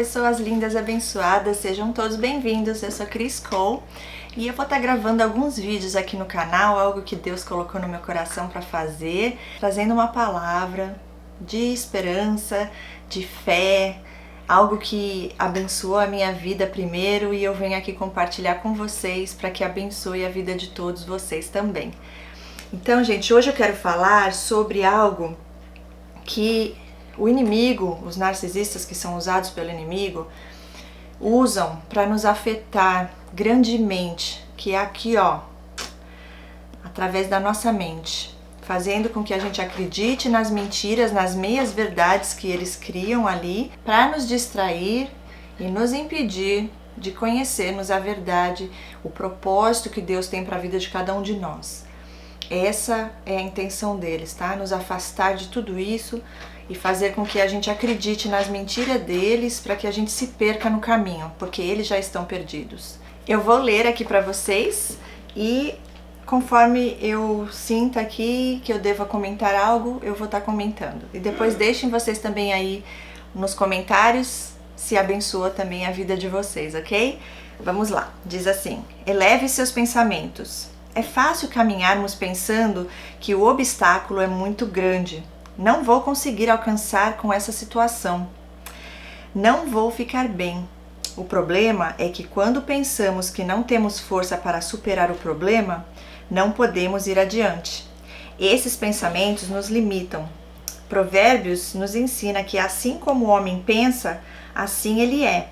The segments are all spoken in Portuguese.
pessoas lindas, abençoadas, sejam todos bem-vindos. Eu sou Cris Cole e eu vou estar gravando alguns vídeos aqui no canal, algo que Deus colocou no meu coração para fazer, trazendo uma palavra de esperança, de fé, algo que abençoou a minha vida primeiro e eu venho aqui compartilhar com vocês para que abençoe a vida de todos vocês também. Então, gente, hoje eu quero falar sobre algo que o inimigo, os narcisistas que são usados pelo inimigo, usam para nos afetar grandemente, que é aqui, ó, através da nossa mente, fazendo com que a gente acredite nas mentiras, nas meias verdades que eles criam ali, para nos distrair e nos impedir de conhecermos a verdade, o propósito que Deus tem para a vida de cada um de nós. Essa é a intenção deles, tá? Nos afastar de tudo isso e fazer com que a gente acredite nas mentiras deles para que a gente se perca no caminho, porque eles já estão perdidos. Eu vou ler aqui para vocês e conforme eu sinta aqui que eu deva comentar algo, eu vou estar comentando. E depois deixem vocês também aí nos comentários se abençoa também a vida de vocês, ok? Vamos lá. Diz assim: eleve seus pensamentos. É fácil caminharmos pensando que o obstáculo é muito grande. Não vou conseguir alcançar com essa situação. Não vou ficar bem. O problema é que quando pensamos que não temos força para superar o problema, não podemos ir adiante. Esses pensamentos nos limitam. Provérbios nos ensina que assim como o homem pensa, assim ele é.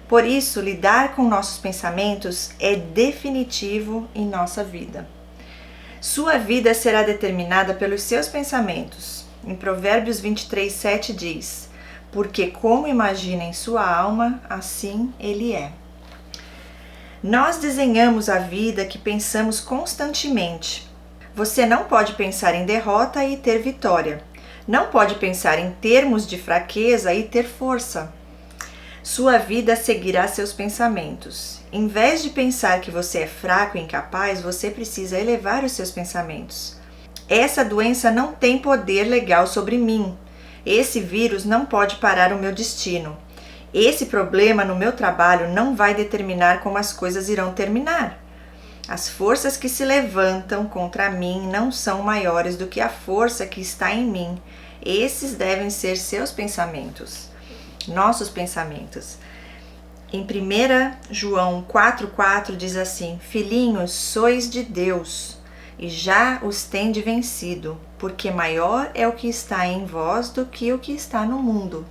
Por isso, lidar com nossos pensamentos é definitivo em nossa vida. Sua vida será determinada pelos seus pensamentos. Em Provérbios 23:7 diz: porque como imagina em sua alma, assim ele é. Nós desenhamos a vida que pensamos constantemente. Você não pode pensar em derrota e ter vitória. Não pode pensar em termos de fraqueza e ter força. Sua vida seguirá seus pensamentos. Em vez de pensar que você é fraco e incapaz, você precisa elevar os seus pensamentos. Essa doença não tem poder legal sobre mim. Esse vírus não pode parar o meu destino. Esse problema no meu trabalho não vai determinar como as coisas irão terminar. As forças que se levantam contra mim não são maiores do que a força que está em mim. Esses devem ser seus pensamentos. Nossos pensamentos. Em 1 João 4,4 diz assim: filhinhos, sois de Deus e já os tende vencido, porque maior é o que está em vós do que o que está no mundo.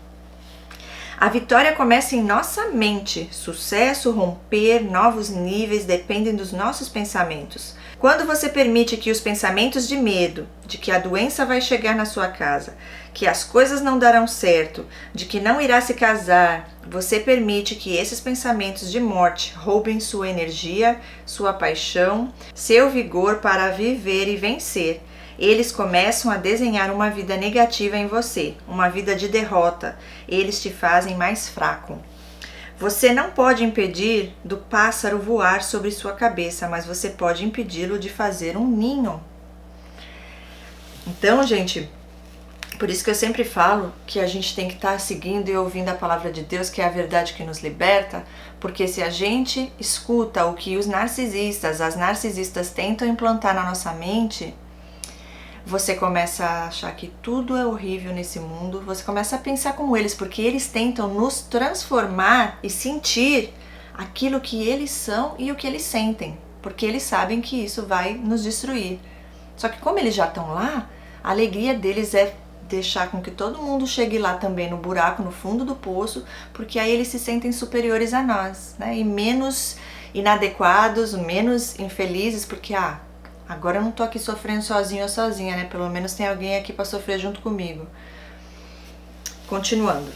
A vitória começa em nossa mente. Sucesso, romper, novos níveis dependem dos nossos pensamentos. Quando você permite que os pensamentos de medo, de que a doença vai chegar na sua casa, que as coisas não darão certo, de que não irá se casar, você permite que esses pensamentos de morte roubem sua energia, sua paixão, seu vigor para viver e vencer. Eles começam a desenhar uma vida negativa em você, uma vida de derrota. Eles te fazem mais fraco. Você não pode impedir do pássaro voar sobre sua cabeça, mas você pode impedi-lo de fazer um ninho. Então, gente, por isso que eu sempre falo que a gente tem que estar seguindo e ouvindo a palavra de Deus, que é a verdade que nos liberta, porque se a gente escuta o que os narcisistas, as narcisistas tentam implantar na nossa mente, você começa a achar que tudo é horrível nesse mundo, você começa a pensar como eles, porque eles tentam nos transformar e sentir aquilo que eles são e o que eles sentem, porque eles sabem que isso vai nos destruir. Só que como eles já estão lá, a alegria deles é deixar com que todo mundo chegue lá também no buraco, no fundo do poço, porque aí eles se sentem superiores a nós, né? E menos inadequados, menos infelizes, porque agora eu não tô aqui sofrendo sozinho ou sozinha, né? Pelo menos tem alguém aqui para sofrer junto comigo. Continuando.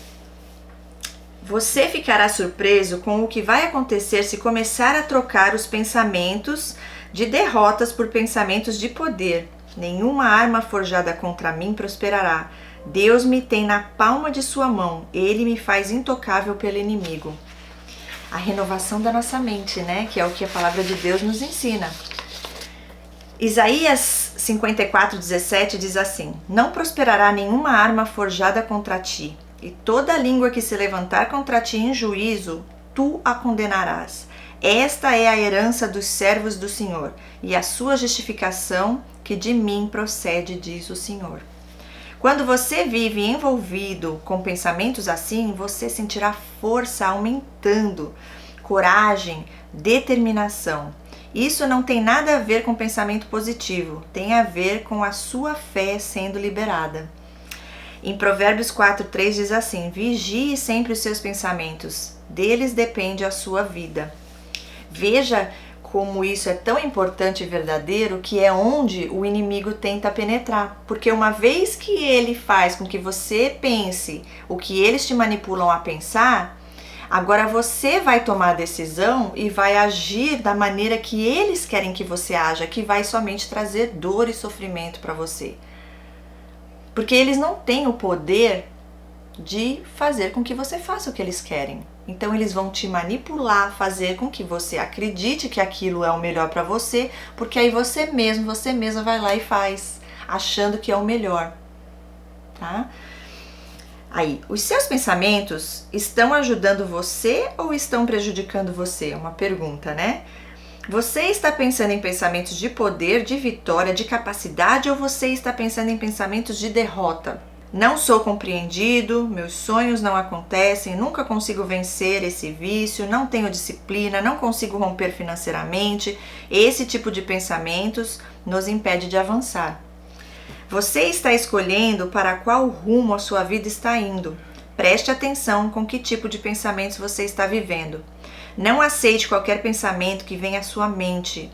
Você ficará surpreso com o que vai acontecer se começar a trocar os pensamentos de derrotas por pensamentos de poder. Nenhuma arma forjada contra mim prosperará. Deus me tem na palma de sua mão. Ele me faz intocável pelo inimigo. A renovação da nossa mente, né? Que é o que a palavra de Deus nos ensina. Isaías 54:17 diz assim: não prosperará nenhuma arma forjada contra ti. E toda língua que se levantar contra ti em juízo, tu a condenarás. Esta é a herança dos servos do Senhor, e a sua justificação que de mim procede, diz o Senhor. Quando você vive envolvido com pensamentos assim, você sentirá força aumentando, coragem, determinação. Isso não tem nada a ver com pensamento positivo, tem a ver com a sua fé sendo liberada. Em Provérbios 4:3 diz assim: vigie sempre os seus pensamentos, deles depende a sua vida. Veja como isso é tão importante e verdadeiro, que é onde o inimigo tenta penetrar. Porque uma vez que ele faz com que você pense o que eles te manipulam a pensar, agora você vai tomar a decisão e vai agir da maneira que eles querem que você haja, que vai somente trazer dor e sofrimento para você. Porque eles não têm o poder de fazer com que você faça o que eles querem. Então eles vão te manipular, fazer com que você acredite que aquilo é o melhor para você, porque aí você mesma vai lá e faz, achando que é o melhor, tá? Aí, os seus pensamentos estão ajudando você ou estão prejudicando você? Uma pergunta, né? Você está pensando em pensamentos de poder, de vitória, de capacidade, ou você está pensando em pensamentos de derrota? Não sou compreendido, meus sonhos não acontecem, nunca consigo vencer esse vício, não tenho disciplina, não consigo romper financeiramente. Esse tipo de pensamentos nos impede de avançar. Você está escolhendo para qual rumo a sua vida está indo. Preste atenção com que tipo de pensamentos você está vivendo. Não aceite qualquer pensamento que venha à sua mente.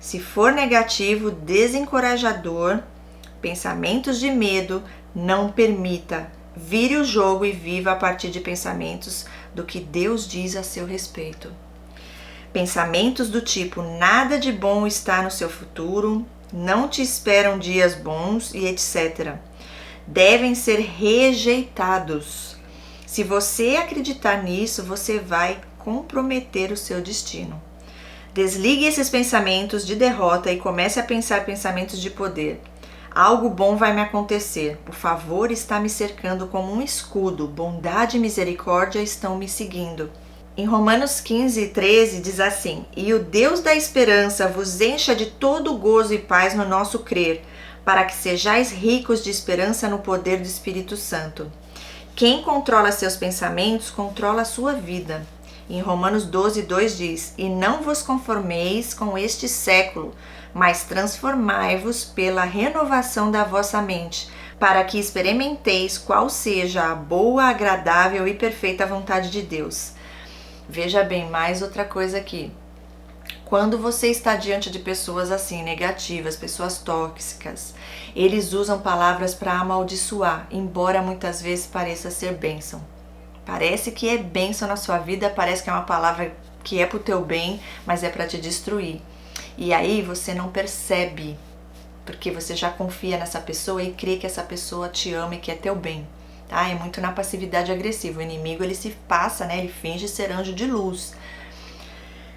Se for negativo, desencorajador, pensamentos de medo, não permita. Vire o jogo e viva a partir de pensamentos do que Deus diz a seu respeito. Pensamentos do tipo: nada de bom está no seu futuro, não te esperam dias bons e etc. devem ser rejeitados. Se você acreditar nisso, você vai comprometer o seu destino. Desligue esses pensamentos de derrota e comece a pensar pensamentos de poder. Algo bom vai me acontecer. O favor está me cercando como um escudo. Bondade e misericórdia estão me seguindo. Em Romanos 15:13 diz assim: e o Deus da esperança vos encha de todo gozo e paz no nosso crer, para que sejais ricos de esperança no poder do Espírito Santo. Quem controla seus pensamentos, controla a sua vida. Em Romanos 12:2 diz: e não vos conformeis com este século, mas transformai-vos pela renovação da vossa mente, para que experimenteis qual seja a boa, agradável e perfeita vontade de Deus. Veja bem, mais outra coisa aqui. Quando você está diante de pessoas assim, negativas, pessoas tóxicas, eles usam palavras para amaldiçoar, embora muitas vezes pareça ser bênção. Parece que é bênção na sua vida, parece que é uma palavra que é para o teu bem, mas é para te destruir. E aí você não percebe, porque você já confia nessa pessoa e crê que essa pessoa te ama e quer teu bem. Tá? É muito na passividade agressiva. O inimigo, ele se passa, né? Ele finge ser anjo de luz.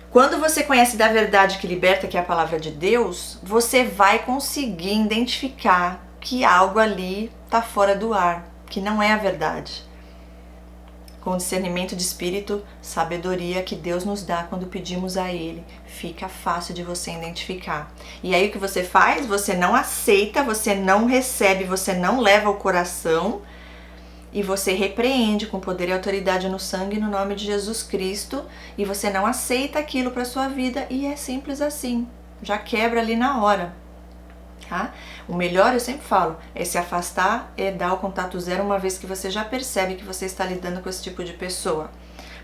Quando você conhece da verdade que liberta, que é a palavra de Deus, você vai conseguir identificar que algo ali está fora do ar, que não é a verdade. Com discernimento de espírito, sabedoria que Deus nos dá quando pedimos a Ele, fica fácil de você identificar. E aí o que você faz? Você não aceita, você não recebe, você não leva ao coração e você repreende com poder e autoridade no sangue, no nome de Jesus Cristo, e você não aceita aquilo para sua vida e é simples assim, já quebra ali na hora. Tá? O melhor, eu sempre falo, é se afastar, é dar o contato zero uma vez que você já percebe que você está lidando com esse tipo de pessoa.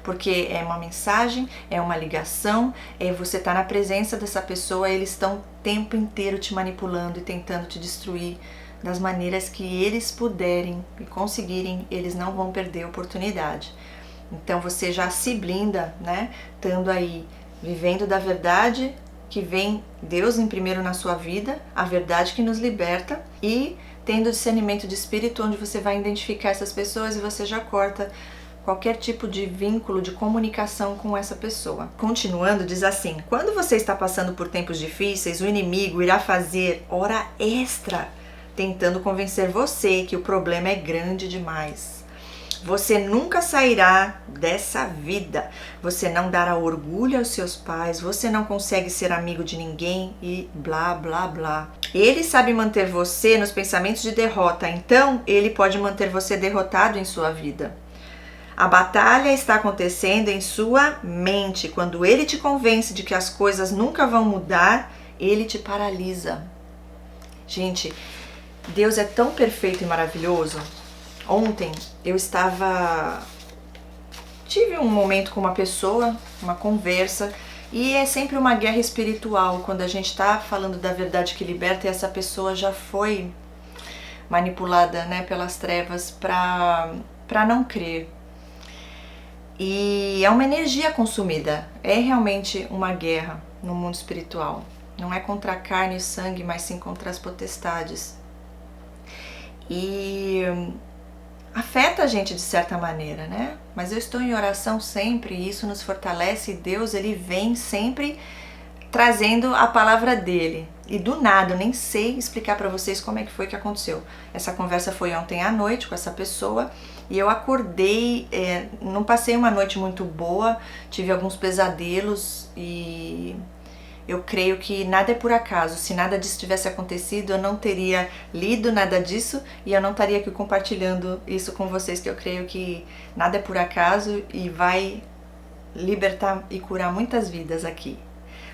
Porque é uma mensagem, é uma ligação, você está na presença dessa pessoa, eles estão o tempo inteiro te manipulando e tentando te destruir das maneiras que eles puderem e conseguirem, eles não vão perder a oportunidade. Então você já se blinda, né? Estando aí, vivendo da verdade que vem Deus em primeiro na sua vida, a verdade que nos liberta, e tendo discernimento de espírito, onde você vai identificar essas pessoas e você já corta qualquer tipo de vínculo, de comunicação com essa pessoa. Continuando, diz assim: quando você está passando por tempos difíceis, o inimigo irá fazer hora extra, tentando convencer você que o problema é grande demais. Você nunca sairá dessa vida. Você não dará orgulho aos seus pais. Você não consegue ser amigo de ninguém e blá, blá, blá. Ele sabe manter você nos pensamentos de derrota, então ele pode manter você derrotado em sua vida. A batalha está acontecendo em sua mente. Quando ele te convence de que as coisas nunca vão mudar, ele te paralisa. Gente, Deus é tão perfeito e maravilhoso. Ontem eu tive um momento com uma pessoa, uma conversa, e é sempre uma guerra espiritual quando a gente está falando da verdade que liberta e essa pessoa já foi manipulada, né, pelas trevas para não crer. E é uma energia consumida, é realmente uma guerra no mundo espiritual. Não é contra a carne e sangue, mas sim contra as potestades. E afeta a gente de certa maneira, né? Mas eu estou em oração sempre e isso nos fortalece e Deus, ele vem sempre trazendo a palavra dele. E do nada, eu nem sei explicar para vocês como é que foi que aconteceu. Essa conversa foi ontem à noite com essa pessoa e eu acordei, não passei uma noite muito boa, tive alguns pesadelos e eu creio que nada é por acaso. Se nada disso tivesse acontecido, eu não teria lido nada disso e eu não estaria aqui compartilhando isso com vocês, que eu creio que nada é por acaso e vai libertar e curar muitas vidas aqui,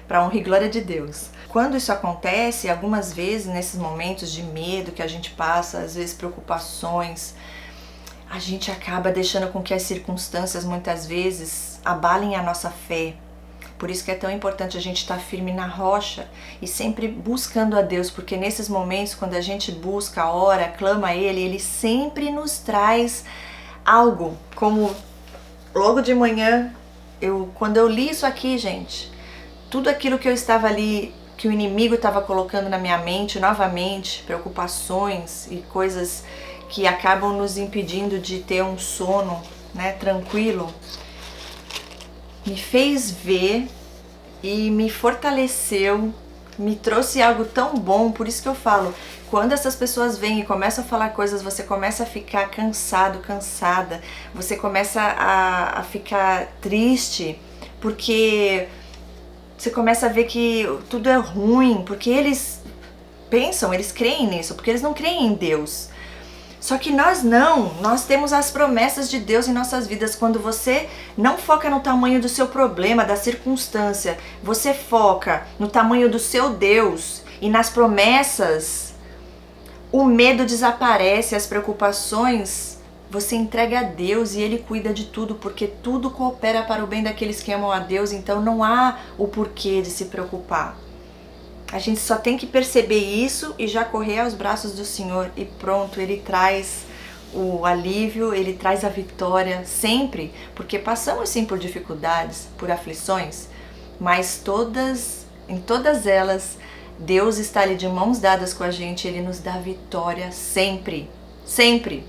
para honra e glória de Deus. Quando isso acontece, algumas vezes nesses momentos de medo que a gente passa, às vezes preocupações, a gente acaba deixando com que as circunstâncias muitas vezes abalem a nossa fé. Por isso que é tão importante a gente estar firme na rocha e sempre buscando a Deus, porque nesses momentos, quando a gente busca, ora, clama a Ele, Ele sempre nos traz algo. Como logo de manhã, quando eu li isso aqui, gente, tudo aquilo que eu estava ali, que o inimigo estava colocando na minha mente novamente, preocupações e coisas que acabam nos impedindo de ter um sono, né, tranquilo, me fez ver e me fortaleceu, me trouxe algo tão bom. Por isso que eu falo, quando essas pessoas vêm e começam a falar coisas, você começa a ficar cansado, cansada, você começa a ficar triste, porque você começa a ver que tudo é ruim, porque eles pensam, eles creem nisso, porque eles não creem em Deus. Só que nós não, nós temos as promessas de Deus em nossas vidas. Quando você não foca no tamanho do seu problema, da circunstância, você foca no tamanho do seu Deus e nas promessas, o medo desaparece, as preocupações, você entrega a Deus e Ele cuida de tudo, porque tudo coopera para o bem daqueles que amam a Deus, então não há o porquê de se preocupar. A gente só tem que perceber isso e já correr aos braços do Senhor e pronto, Ele traz o alívio, Ele traz a vitória sempre, porque passamos sim por dificuldades, por aflições, mas em todas elas, Deus está ali de mãos dadas com a gente, Ele nos dá vitória sempre, sempre.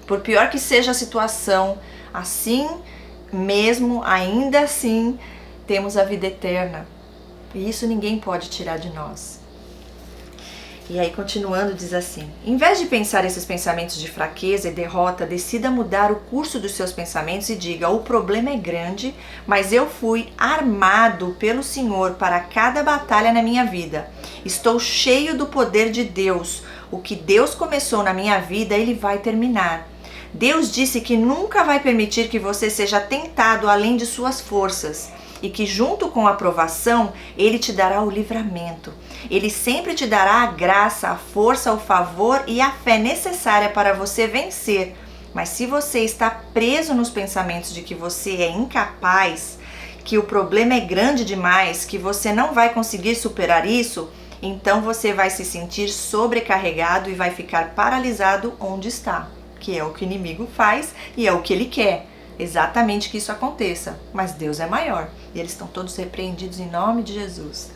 Por pior que seja a situação, assim mesmo, ainda assim, temos a vida eterna. E isso ninguém pode tirar de nós. E aí, continuando, diz assim: em vez de pensar esses pensamentos de fraqueza e derrota, decida mudar o curso dos seus pensamentos e diga: o problema é grande, mas eu fui armado pelo Senhor para cada batalha na minha vida. Estou cheio do poder de Deus. O que Deus começou na minha vida, Ele vai terminar. Deus disse que nunca vai permitir que você seja tentado além de suas forças. E que junto com a provação, Ele te dará o livramento. Ele sempre te dará a graça, a força, o favor e a fé necessária para você vencer. Mas se você está preso nos pensamentos de que você é incapaz, que o problema é grande demais, que você não vai conseguir superar isso, então você vai se sentir sobrecarregado e vai ficar paralisado onde está, que é o que o inimigo faz e é o que ele quer. Exatamente que isso aconteça, mas Deus é maior e eles estão todos repreendidos em nome de Jesus.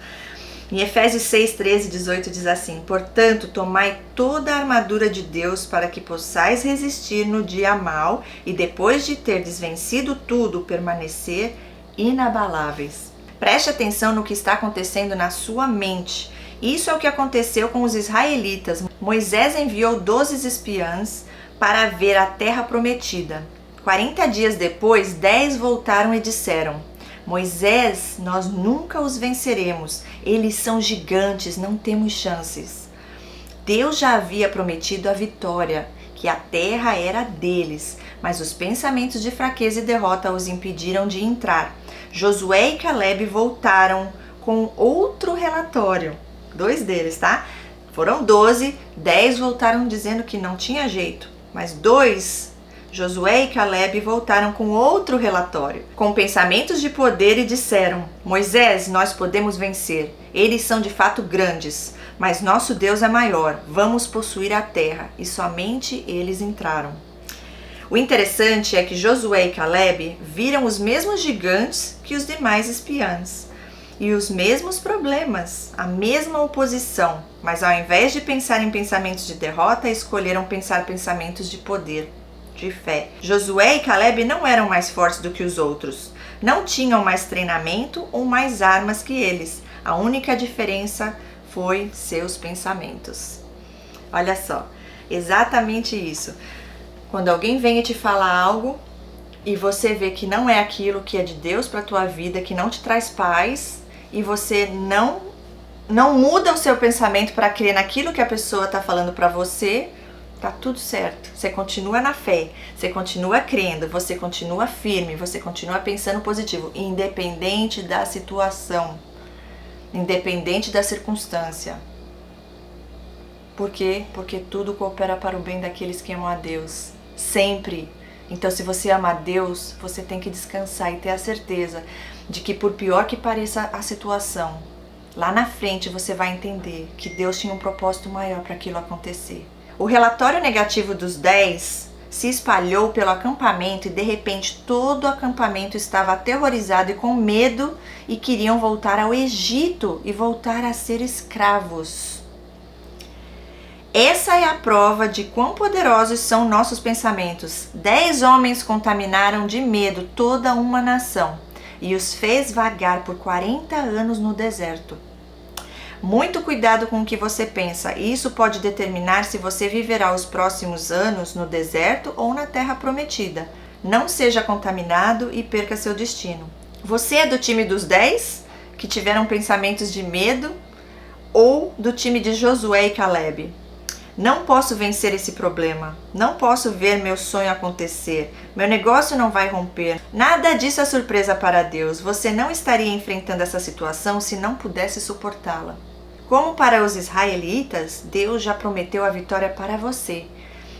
Em Efésios 6, 13 e 18 diz assim: portanto, tomai toda a armadura de Deus para que possais resistir no dia mau e depois de ter desvencido tudo, permanecer inabaláveis. Preste atenção no que está acontecendo na sua mente. Isso é o que aconteceu com os israelitas. Moisés enviou 12 espiãs para ver a terra prometida. 40 dias depois, 10 voltaram e disseram: Moisés, nós nunca os venceremos. Eles são gigantes, não temos chances. Deus já havia prometido a vitória, que a terra era deles, mas os pensamentos de fraqueza e derrota os impediram de entrar. Josué e Caleb voltaram com outro relatório. 2 deles, tá? Foram 12, 10 voltaram dizendo que não tinha jeito, mas 2, Josué e Caleb, voltaram com outro relatório, com pensamentos de poder e disseram: Moisés, nós podemos vencer. Eles são de fato grandes, mas nosso Deus é maior. Vamos possuir a terra. E somente eles entraram. O interessante é que Josué e Caleb viram os mesmos gigantes que os demais espiãs e os mesmos problemas, a mesma oposição, mas ao invés de pensar em pensamentos de derrota, escolheram pensar pensamentos de poder, de fé. Josué e Caleb não eram mais fortes do que os outros, não tinham mais treinamento ou mais armas que eles. A única diferença foi seus pensamentos. Olha só, exatamente isso. Quando alguém vem e te fala algo e você vê que não é aquilo que é de Deus para a tua vida, que não te traz paz, e você não muda o seu pensamento para crer naquilo que a pessoa está falando para você, tá tudo certo. Você continua na fé, você continua crendo, você continua firme, você continua pensando positivo, independente da situação, independente da circunstância. Por quê? Porque tudo coopera para o bem daqueles que amam a Deus. Sempre. Então, se você ama a Deus, você tem que descansar e ter a certeza de que, por pior que pareça a situação, lá na frente você vai entender que Deus tinha um propósito maior para aquilo acontecer. O relatório negativo dos 10 se espalhou pelo acampamento e, de repente, todo o acampamento estava aterrorizado e com medo e queriam voltar ao Egito e voltar a ser escravos. Essa é a prova de quão poderosos são nossos pensamentos. 10 homens contaminaram de medo toda uma nação e os fez vagar por 40 anos no deserto. Muito cuidado com o que você pensa. Isso pode determinar se você viverá os próximos anos no deserto ou na terra prometida. Não seja contaminado e perca seu destino. Você é do time dos 10 que tiveram pensamentos de medo ou do time de Josué e Caleb? Não posso vencer esse problema, não posso ver meu sonho acontecer, meu negócio não vai romper. Nada disso é surpresa para Deus. Você não estaria enfrentando essa situação se não pudesse suportá-la. Como para os israelitas, Deus já prometeu a vitória para você.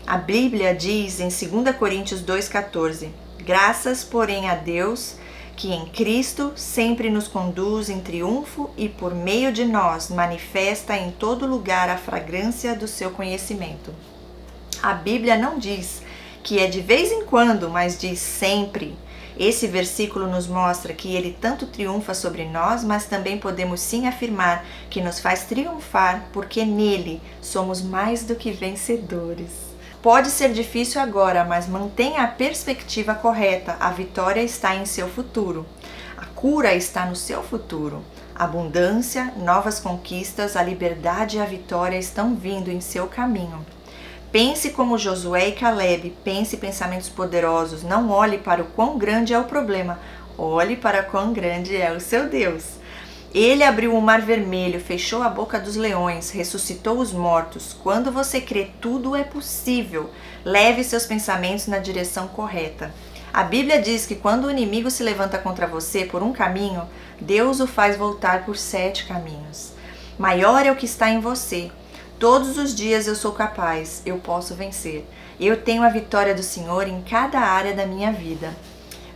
A Bíblia diz em 2 Coríntios 2,14: Graças, porém, a Deus, que em Cristo sempre nos conduz em triunfo e por meio de nós manifesta em todo lugar a fragrância do seu conhecimento. A Bíblia não diz que é de vez em quando, mas diz sempre. Esse versículo nos mostra que ele tanto triunfa sobre nós, mas também podemos sim afirmar que nos faz triunfar, porque nele somos mais do que vencedores. Pode ser difícil agora, mas mantenha a perspectiva correta. A vitória está em seu futuro. A cura está no seu futuro. A abundância, novas conquistas, a liberdade e a vitória estão vindo em seu caminho. Pense como Josué e Caleb, pense pensamentos poderosos. Não olhe para o quão grande é o problema, olhe para quão grande é o seu Deus. Ele abriu o mar vermelho, fechou a boca dos leões, ressuscitou os mortos. Quando você crê, tudo é possível. Leve seus pensamentos na direção correta. A Bíblia diz que quando o inimigo se levanta contra você por um caminho, Deus o faz voltar por 7 caminhos. Maior é o que está em você. Todos os dias eu sou capaz, eu posso vencer. Eu tenho a vitória do Senhor em cada área da minha vida.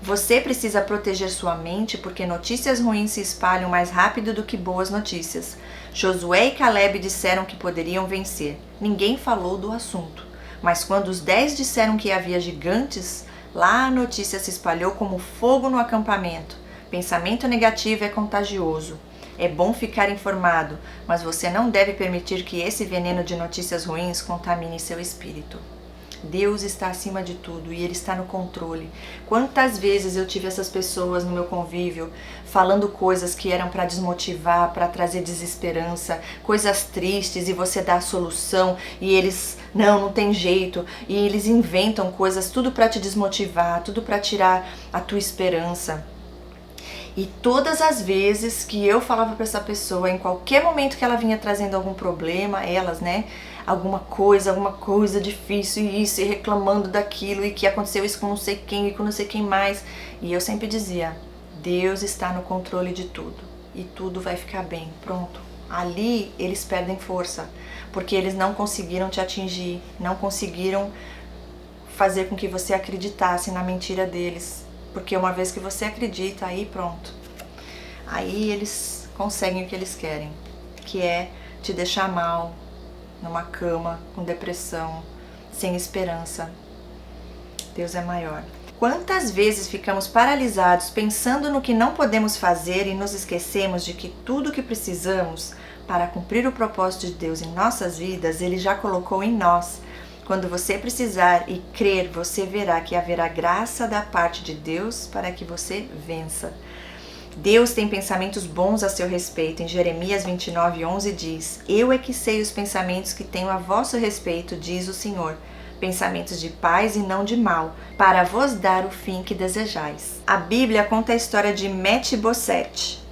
Você precisa proteger sua mente porque notícias ruins se espalham mais rápido do que boas notícias. Josué e Caleb disseram que poderiam vencer. Ninguém falou do assunto. Mas quando os 10 disseram que havia gigantes, lá a notícia se espalhou como fogo no acampamento. Pensamento negativo é contagioso. É bom ficar informado, mas você não deve permitir que esse veneno de notícias ruins contamine seu espírito. Deus está acima de tudo e Ele está no controle. Quantas vezes eu tive essas pessoas no meu convívio falando coisas que eram para desmotivar, para trazer desesperança, coisas tristes, e você dá a solução e eles, não tem jeito, e eles inventam coisas, tudo para te desmotivar, tudo para tirar a tua esperança. E todas as vezes que eu falava para essa pessoa, em qualquer momento que ela vinha trazendo algum problema, elas, né, alguma coisa difícil, e isso, e reclamando daquilo, e que aconteceu isso com não sei quem, e com não sei quem mais, e eu sempre dizia, Deus está no controle de tudo, e tudo vai ficar bem, pronto. Ali eles perdem força, porque eles não conseguiram te atingir, não conseguiram fazer com que você acreditasse na mentira deles. Porque uma vez que você acredita, aí pronto. Aí eles conseguem o que eles querem, que é te deixar mal, numa cama, com depressão, sem esperança. Deus é maior. Quantas vezes ficamos paralisados pensando no que não podemos fazer e nos esquecemos de que tudo o que precisamos para cumprir o propósito de Deus em nossas vidas, Ele já colocou em nós. Quando você precisar e crer, você verá que haverá graça da parte de Deus para que você vença. Deus tem pensamentos bons a seu respeito. Em Jeremias 29:11 diz, Eu é que sei os pensamentos que tenho a vosso respeito, diz o Senhor, pensamentos de paz e não de mal, para vos dar o fim que desejais. A Bíblia conta a história de Mefibosete,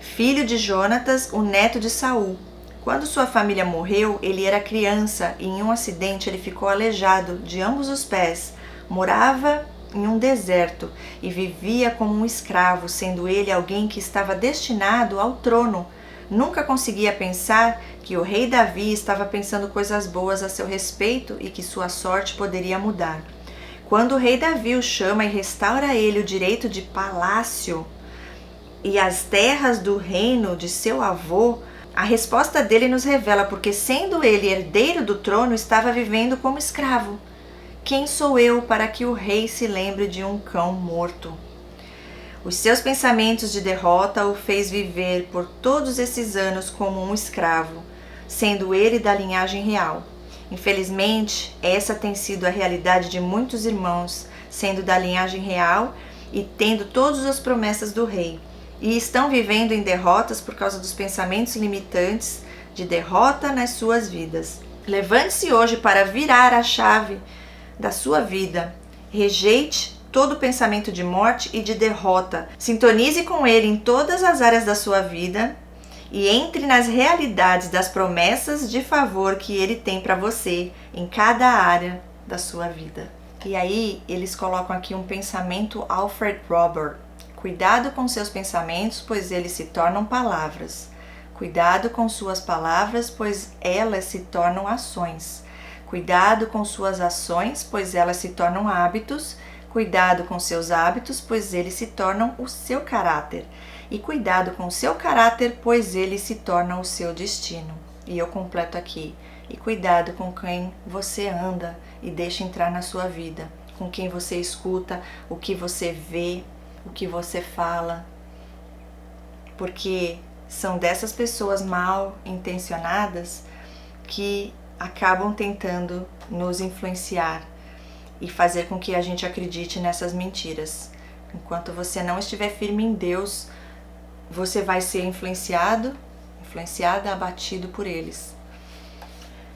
filho de Jonatas, o neto de Saul. Quando sua família morreu, ele era criança e em um acidente ele ficou aleijado de ambos os pés. Morava em um deserto e vivia como um escravo, sendo ele alguém que estava destinado ao trono. Nunca conseguia pensar que o rei Davi estava pensando coisas boas a seu respeito e que sua sorte poderia mudar. Quando o rei Davi o chama e restaura a ele o direito de palácio e as terras do reino de seu avô, a resposta dele nos revela porque, sendo ele herdeiro do trono, estava vivendo como escravo. Quem sou eu para que o rei se lembre de um cão morto? Os seus pensamentos de derrota o fez viver por todos esses anos como um escravo, sendo ele da linhagem real. Infelizmente, essa tem sido a realidade de muitos irmãos, sendo da linhagem real e tendo todas as promessas do rei. E estão vivendo em derrotas por causa dos pensamentos limitantes de derrota nas suas vidas. Levante-se hoje para virar a chave da sua vida. Rejeite todo pensamento de morte e de derrota. Sintonize com ele em todas as áreas da sua vida e entre nas realidades das promessas de favor que ele tem para você em cada área da sua vida. E aí eles colocam aqui um pensamento Alfred Robert. Cuidado com seus pensamentos, pois eles se tornam palavras. Cuidado com suas palavras, pois elas se tornam ações. Cuidado com suas ações, pois elas se tornam hábitos. Cuidado com seus hábitos, pois eles se tornam o seu caráter. E cuidado com o seu caráter, pois eles se tornam o seu destino. E eu completo aqui. E cuidado com quem você anda e deixa entrar na sua vida. Com quem você escuta, o que você vê, o que você fala, porque são dessas pessoas mal intencionadas que acabam tentando nos influenciar e fazer com que a gente acredite nessas mentiras. Enquanto você não estiver firme em Deus, você vai ser influenciada, abatido por eles.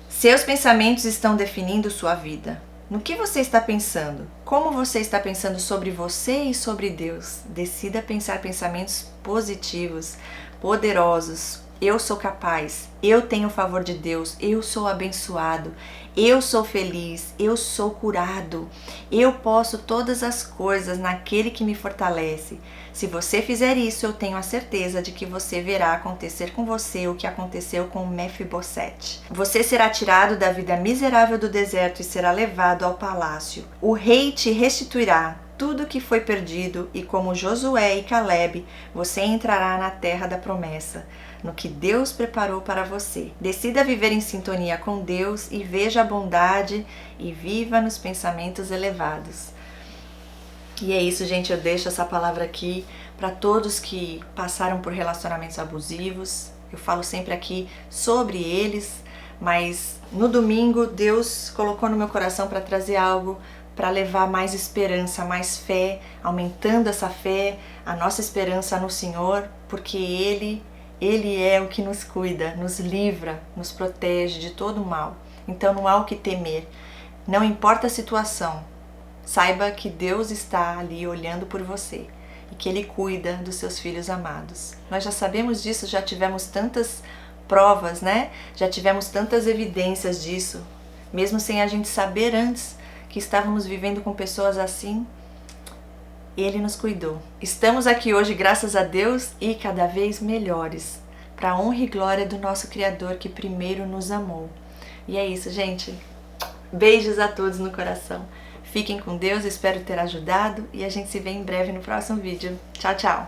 Seus pensamentos estão definindo sua vida. No que você está pensando? Como você está pensando sobre você e sobre Deus? Decida pensar pensamentos positivos, poderosos. Eu sou capaz, eu tenho o favor de Deus, eu sou abençoado, eu sou feliz, eu sou curado, eu posso todas as coisas naquele que me fortalece. Se você fizer isso, eu tenho a certeza de que você verá acontecer com você o que aconteceu com Mefibosete. Você será tirado da vida miserável do deserto e será levado ao palácio. O rei te restituirá tudo que foi perdido e, como Josué e Caleb, você entrará na terra da promessa, no que Deus preparou para você. Decida viver em sintonia com Deus e veja a bondade e viva nos pensamentos elevados. E é isso, gente, eu deixo essa palavra aqui para todos que passaram por relacionamentos abusivos. Eu falo sempre aqui sobre eles, Mas no domingo Deus colocou no meu coração para trazer algo para levar mais esperança, mais fé, aumentando essa fé, a nossa esperança no Senhor, porque Ele é o que nos cuida, nos livra, nos protege de todo o mal. Então não há o que temer. Não importa a situação, saiba que Deus está ali olhando por você e que Ele cuida dos seus filhos amados. Nós já sabemos disso, já tivemos tantas provas, né? Já tivemos tantas evidências disso, mesmo sem a gente saber antes que estávamos vivendo com pessoas assim. Ele nos cuidou. Estamos aqui hoje, graças a Deus, e cada vez melhores, para a honra e glória do nosso Criador que primeiro nos amou. E é isso, gente. Beijos a todos no coração. Fiquem com Deus, espero ter ajudado e a gente se vê em breve no próximo vídeo. Tchau, tchau!